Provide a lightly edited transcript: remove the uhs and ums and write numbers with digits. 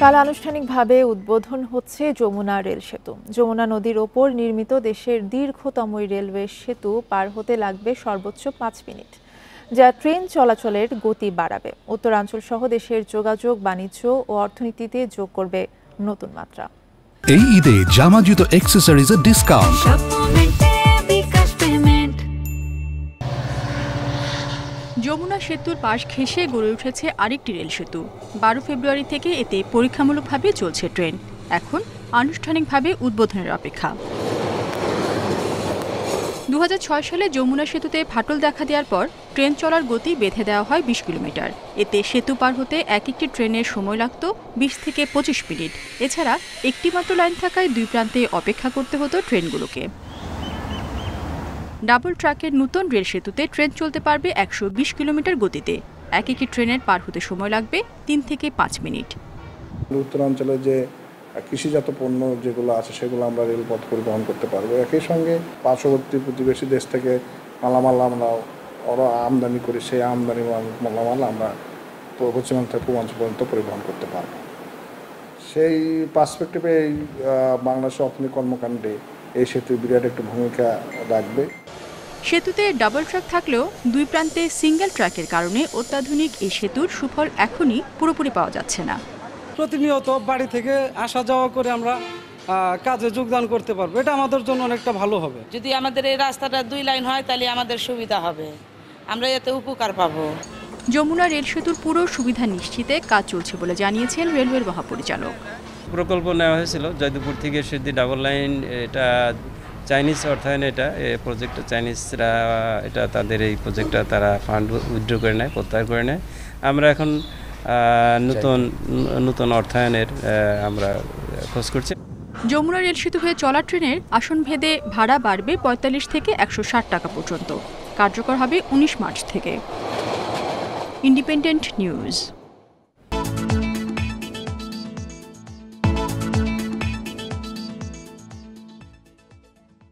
কাল আনুষ্ঠানিকভাবে উদ্বোধন হচ্ছে যমুনা রেল সেতু। যমুনা নদীর ওপর নির্মিত দেশের দীর্ঘতম রেলওয়ে সেতু পার হতে লাগবে সর্বোচ্চ 5 মিনিট, যা ট্রেন চলাচলের গতি বাড়াবে। উত্তরাঞ্চল সহ দেশের যোগাযোগ, বাণিজ্য ও অর্থনীতিতে যোগ করবে নতুন মাত্রা। এই ঈদে জামা জুতো অ্যাক্সেসরিজের ডিসকাউন্ট। যমুনা সেতুর পাশ ঘেঁষে গড়ে উঠেছে আরেকটি রেল সেতু। 12 ফেব্রুয়ারি থেকে এতে পরীক্ষামূলকভাবে চলছে ট্রেন। এখন আনুষ্ঠানিকভাবে উদ্বোধনের অপেক্ষা। 2006 সালে যমুনা সেতুতে ফাটল দেখা দেওয়ার পর ট্রেন চলার গতি বেঁধে দেওয়া হয় 20 কিলোমিটার। এতে সেতু পার হতে এক একটি ট্রেনের সময় লাগত 20 থেকে 25 মিনিট। এছাড়া একটি মাত্র লাইন থাকায় দুই প্রান্তে অপেক্ষা করতে হতো ট্রেনগুলোকে। ডাবল ট্র্যাকের নতুন রেল সেতুতে ট্রেন চলতে পারবে 120 কিলোমিটার গতিতে। এক একটি ট্রেনের পার হতে সময় লাগবে 3 থেকে 5 মিনিট। উত্তরাঞ্চলে যে কৃষিজাত পণ্য যেগুলো আছে সেগুলো আমরা রেলপথ পরিবহন করতে পারবো। একই সঙ্গে পার্শ্ববর্তী প্রতিবেশী দেশ থেকে মালামাল আমরা ওরা আমদানি করি, সেই আমদানি মালামাল আমরা পশ্চিমাঞ্চল থেকে পূর্বাঞ্চল পর্যন্ত পরিবহন করতে পারবো। সেই পার্সপেক্টিভে এই বাংলাদেশের অর্থনৈতিক কর্মকাণ্ডে এই সেতু বিরাট একটা ভূমিকা রাখবে। সেতুতে ডাবল ট্র্যাক থাকলেও দুই প্রান্তে সিঙ্গেল ট্র্যাকের কারণে অত্যাধুনিক এই সেতুর সুফল এখনই পুরোপুরি পাওয়া যাচ্ছে না। প্রতিনিয়ত বাড়ি থেকে আসা যাওয়া করে আমরা কাজে যোগদান করতে পারবো, এটা আমাদের জন্য অনেকটা ভালো হবে। যদি আমাদের এই রাস্তাটা 2 লাইন হয় তাহলে আমাদের সুবিধা হবে, আমরা এতে উপকার পাবো। যমুনা রেল সেতুর পুরো সুবিধা নিশ্চিতে কাজ চলছে বলে জানিয়েছেন রেলওয়ের মহাপরিচালক। প্রকল্প নেওয়া হয়েছিল জয়দেবপুর থেকে সিদ্ধি ডাবল লাইন, এটা চাইনিজ অর্থায়নে, এটা প্রজেক্টটা চাইনিজরা এটা তাদের এই প্রজেক্টটা তারা ফান্ড উইথড্র করে নেয়, প্রত্যাহার করে নেয়। আমরা এখন নতুন অর্থায়নের আমরা খোঁজ করছি। যমুনা রেল সেতু হয়ে চলা ট্রেনের আসন ভেদে ভাড়া বাড়বে 45 থেকে 160 টাকা পর্যন্ত। কার্যকর হবে 19 মার্চ থেকে। Independent news.